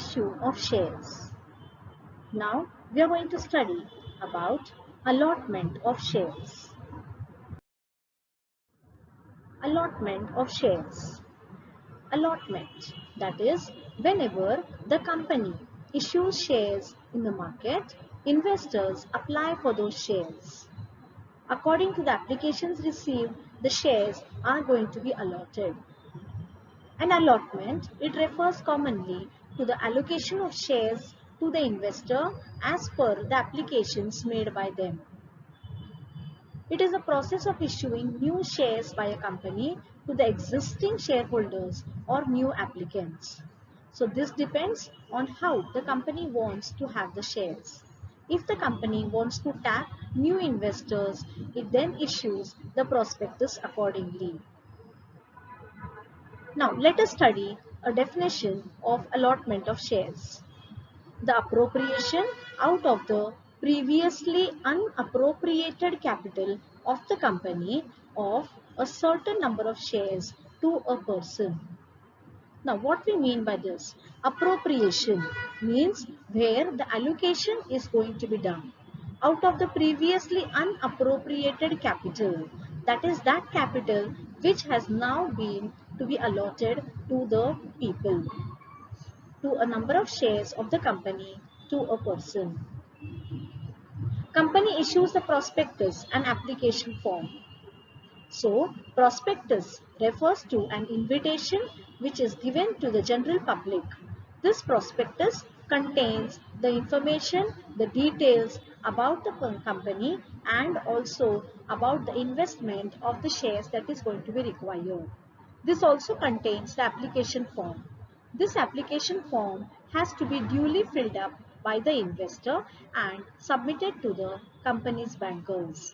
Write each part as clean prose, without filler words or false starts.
issue of shares. Now we are going to study about allotment of shares. Allotment of shares. Allotment, that is, whenever the company issues shares in the market, investors apply for those shares. According to the applications received, the shares are going to be allotted. An allotment, it refers commonly to the allocation of shares to the investor as per the applications made by them. It is a process of issuing new shares by a company to the existing shareholders or new applicants. So this depends on how the company wants to have the shares. If the company wants to tap new investors, it then issues the prospectus accordingly. Now let us study a definition of allotment of shares. The appropriation out of the previously unappropriated capital of the company of a certain number of shares to a person. Now what we mean by this? Appropriation means where the allocation is going to be done out of the previously unappropriated capital. That is that capital which has now been to be allotted to the people, to a number of shares of the company to a person. Company issues the prospectus and application form. So, prospectus refers to an invitation which is given to the general public. This prospectus contains the information, the details about the company and also about the investment of the shares that is going to be required. This also contains the application form. This application form has to be duly filled up by the investor and submitted to the company's bankers.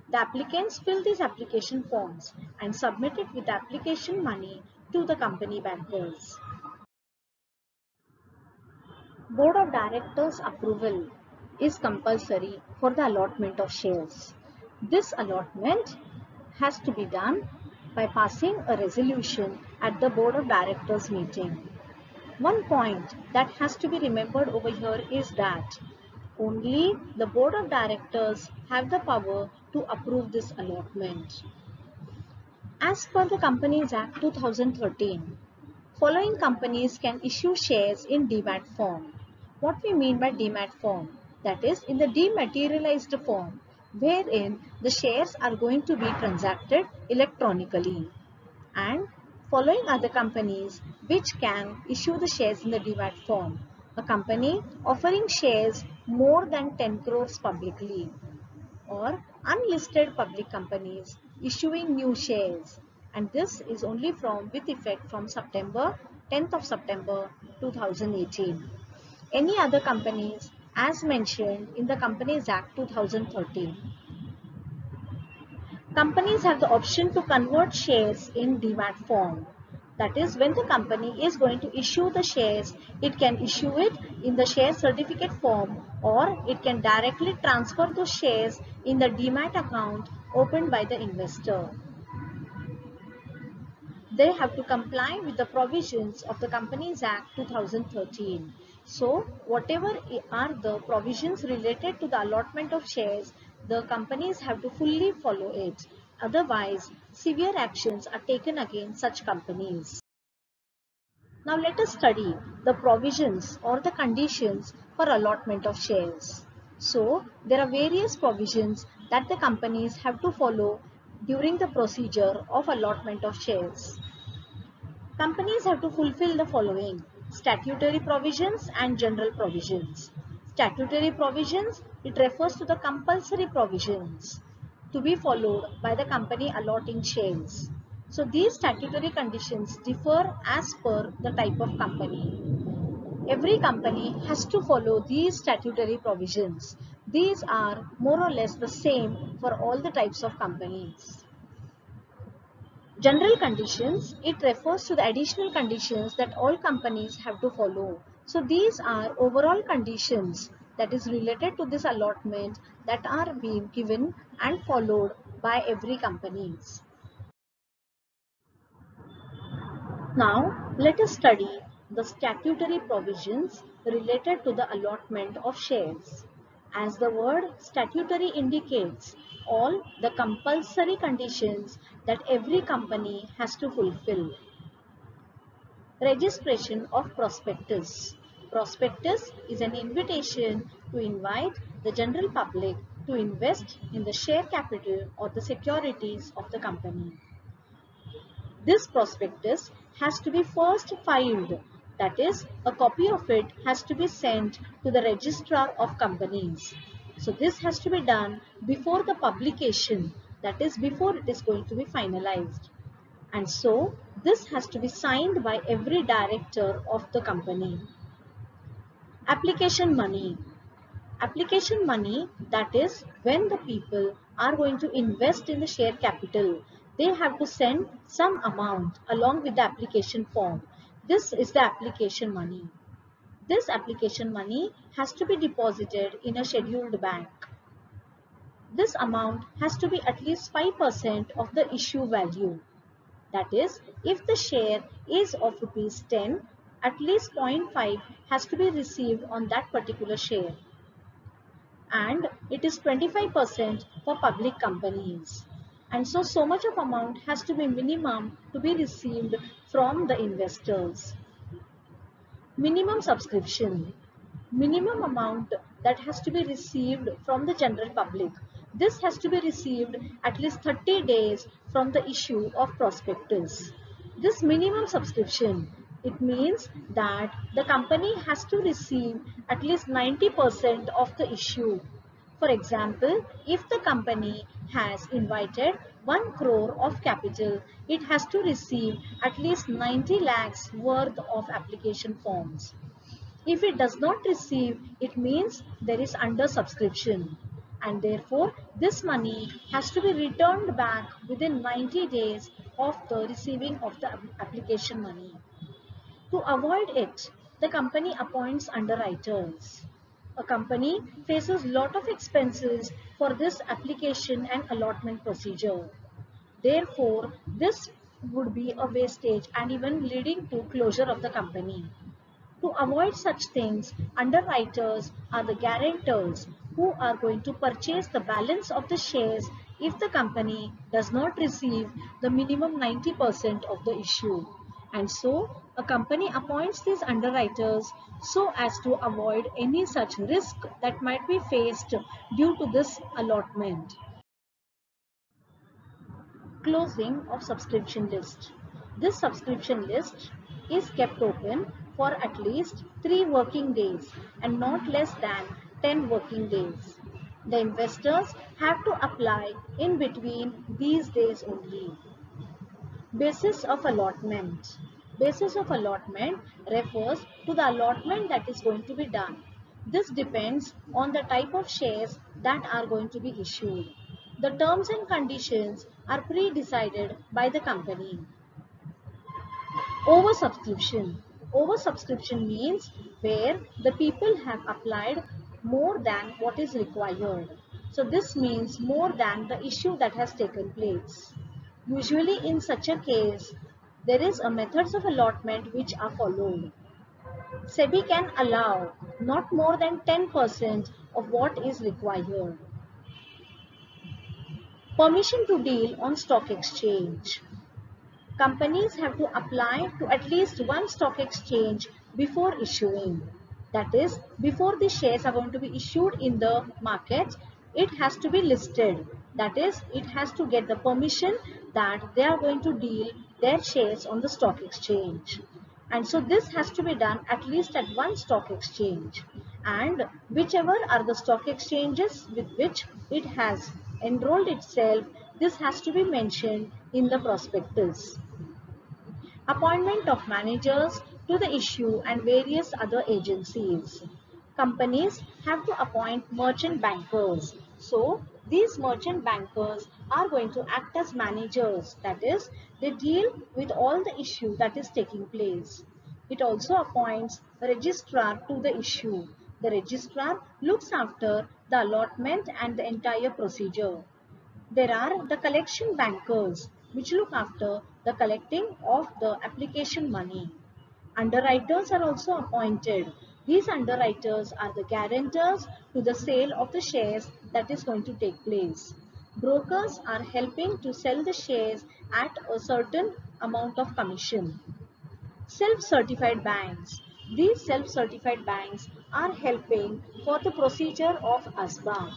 The applicants fill these application forms and submit it with application money to the company bankers. Board of Directors approval is compulsory for the allotment of shares. This allotment has to be done by passing a resolution at the Board of Directors meeting. One point that has to be remembered over here is that only the Board of Directors have the power to approve this allotment. As per the Companies Act 2013, following companies can issue shares in demat form. What we mean by demat form? That is in the dematerialized form, wherein the shares are going to be transacted electronically. And following are the companies which can issue the shares in the demat form. A company offering shares more than 10 crores publicly, or unlisted public companies issuing new shares, and this is only with effect from 10th of September 2018. Any other companies as mentioned in the Companies Act 2013. Companies have the option to convert shares in demat form. That is, when the company is going to issue the shares, it can issue it in the share certificate form, or it can directly transfer those shares in the demat account opened by the investor. They have to comply with the provisions of the Companies Act 2013. So, whatever are the provisions related to the allotment of shares, the companies have to fully follow it. Otherwise, severe actions are taken against such companies. Now let us study the provisions or the conditions for allotment of shares. So, there are various provisions that the companies have to follow during the procedure of allotment of shares. Companies have to fulfill the following: statutory provisions and general provisions. Statutory provisions, it refers to the compulsory provisions to be followed by the company allotting shares. So these statutory conditions differ as per the type of company. Every company has to follow these statutory provisions. These are more or less the same for all the types of companies. General conditions, it refers to the additional conditions that all companies have to follow. So these are overall conditions that is related to this allotment that are being given and followed by every companies. Now let us study the statutory provisions related to the allotment of shares. As the word statutory indicates, all the compulsory conditions that every company has to fulfill. Registration of prospectus. Prospectus is an invitation to invite the general public to invest in the share capital or the securities of the company. This prospectus has to be first filed, that is, a copy of it has to be sent to the registrar of companies. So this has to be done before the publication, that is, before it is going to be finalized. And so this has to be signed by every director of the company. Application money. Application money, that is when the people are going to invest in the share capital, they have to send some amount along with the application form. This is the application money. This application money has to be deposited in a scheduled bank. This amount has to be at least 5% of the issue value. That is, if the share is of rupees 10, at least 0.5 has to be received on that particular share. And it is 25% for public companies. And so much of amount has to be minimum to be received from the investors. Minimum subscription. Minimum amount that has to be received from the general public. This has to be received at least 30 days from the issue of prospectus. This minimum subscription, it means that the company has to receive at least 90% of the issue. For example, if the company has invited 1 crore of capital, it has to receive at least 90 lakhs worth of application forms. If it does not receive, it means there is under subscription, and therefore this money has to be returned back within 90 days of the receiving of the application money. To avoid it, the company appoints underwriters. A company faces lot of expenses for this application and allotment procedure. Therefore, this would be a wastage and even leading to closure of the company. To avoid such things, underwriters are the guarantors who are going to purchase the balance of the shares if the company does not receive the minimum 90% of the issue. And so, a company appoints these underwriters so as to avoid any such risk that might be faced due to this allotment. Closing of subscription list. This subscription list is kept open for at least 3 working days and not less than 10 working days. The investors have to apply in between these days only. Basis of allotment. Basis of allotment refers to the allotment that is going to be done. This depends on the type of shares that are going to be issued. The terms and conditions are pre-decided by the company. Oversubscription. Oversubscription means where the people have applied more than what is required. So this means more than the issue that has taken place. Usually in such a case, there is a methods of allotment which are followed. SEBI can allow not more than 10% of what is required. Permission to deal on stock exchange. Companies have to apply to at least one stock exchange before issuing. That is, before the shares are going to be issued in the market, it has to be listed. That is, it has to get the permission that they are going to deal their shares on the stock exchange. And so this has to be done at least at one stock exchange. And whichever are the stock exchanges with which it has enrolled itself, this has to be mentioned in the prospectus. Appointment of managers to the issue and various other agencies. Companies have to appoint merchant bankers. So, these merchant bankers are going to act as managers. That is, they deal with all the issue that is taking place. It also appoints a registrar to the issue. The registrar looks after the allotment and the entire procedure. There are the collection bankers which look after the collecting of the application money. Underwriters are also appointed. These underwriters are the guarantors to the sale of the shares that is going to take place. Brokers are helping to sell the shares at a certain amount of commission. Self-certified banks. These self-certified banks are helping for the procedure of ASBA.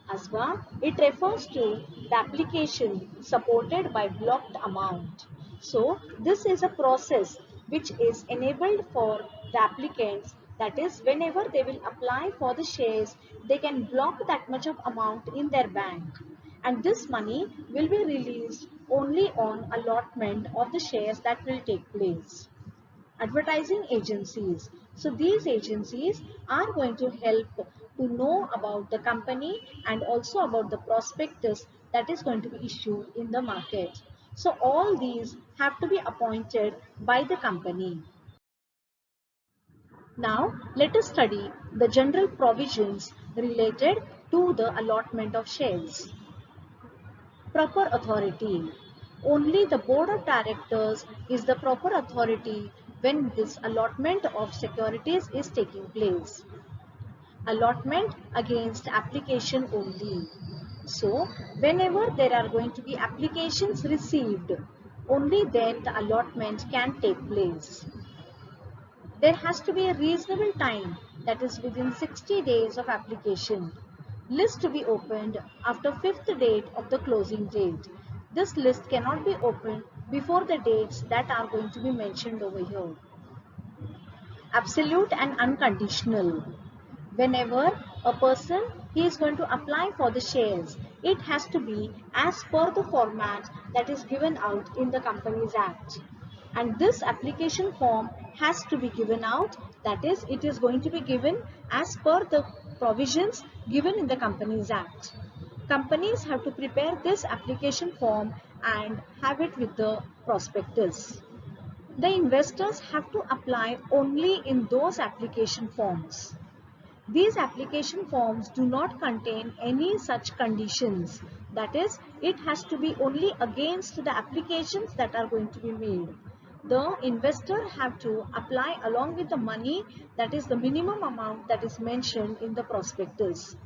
ASBA, it refers to the application supported by blocked amount. So, this is a process which is enabled for the applicants, that is whenever they will apply for the shares, they can block that much of amount in their bank, and this money will be released only on allotment of the shares that will take place. Advertising agencies. So these agencies are going to help to know about the company and also about the prospectus that is going to be issued in the market. So all these have to be appointed by the company. Now let us study the general provisions related to the allotment of shares. Proper authority. Only the board of directors is the proper authority when this allotment of securities is taking place. Allotment against application only. So, whenever there are going to be applications received, only then the allotment can take place. There has to be a reasonable time, that is within 60 days of application. List to be opened after 5th date of the closing date. This list cannot be opened before the dates that are going to be mentioned over here. Absolute and unconditional. Whenever a person is going to apply for the shares, it has to be as per the format that is given out in the Companies Act. And this application form has to be given out, that is, it is going to be given as per the provisions given in the Companies Act. Companies have to prepare this application form and have it with the prospectus. The investors have to apply only in those application forms. These application forms do not contain any such conditions. That is, it has to be only against the applications that are going to be made. The investor have to apply along with the money, that is the minimum amount that is mentioned in the prospectus.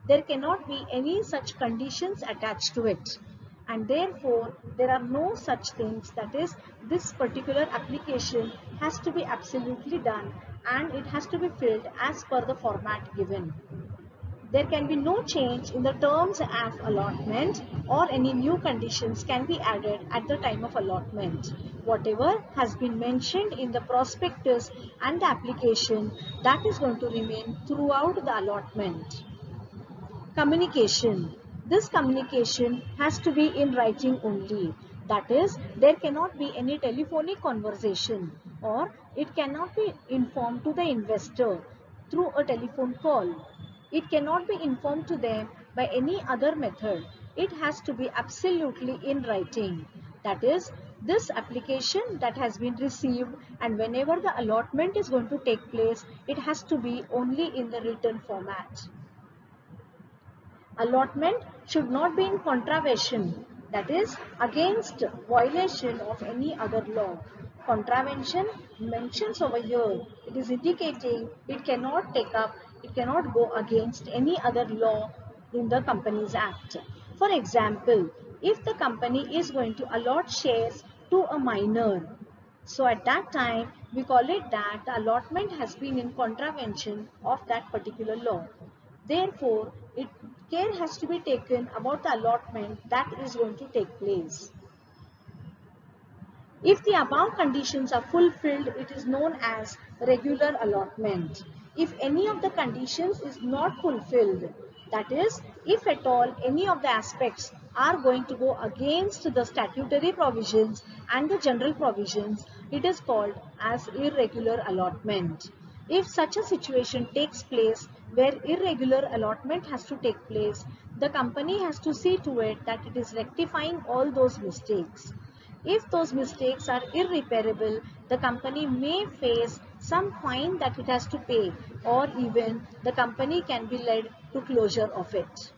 There cannot be any such conditions attached to it. And therefore, there are no such things, that is, this particular application has to be absolutely done and it has to be filled as per the format given. There can be no change in the terms of allotment, or any new conditions can be added at the time of allotment. Whatever has been mentioned in the prospectus and the application, that is going to remain throughout the allotment. Communication. This communication has to be in writing only. That is, there cannot be any telephonic conversation, or it cannot be informed to the investor through a telephone call. It cannot be informed to them by any other method. It has to be absolutely in writing. That is, this application that has been received, and whenever the allotment is going to take place, it has to be only in the written format. Allotment should not be in contravention, that is, against violation of any other law. Contravention mentions over here, it is indicating it cannot take up, it cannot go against any other law in the Companies Act. For example, if the company is going to allot shares to a minor, so at that time we call it that the allotment has been in contravention of that particular law. Therefore, care has to be taken about the allotment that is going to take place. If the above conditions are fulfilled, it is known as regular allotment. If any of the conditions is not fulfilled, that is, if at all any of the aspects are going to go against the statutory provisions and the general provisions, it is called as irregular allotment. If such a situation takes place where irregular allotment has to take place, the company has to see to it that it is rectifying all those mistakes. If those mistakes are irreparable, the company may face some fine that it has to pay, or even the company can be led to closure of it.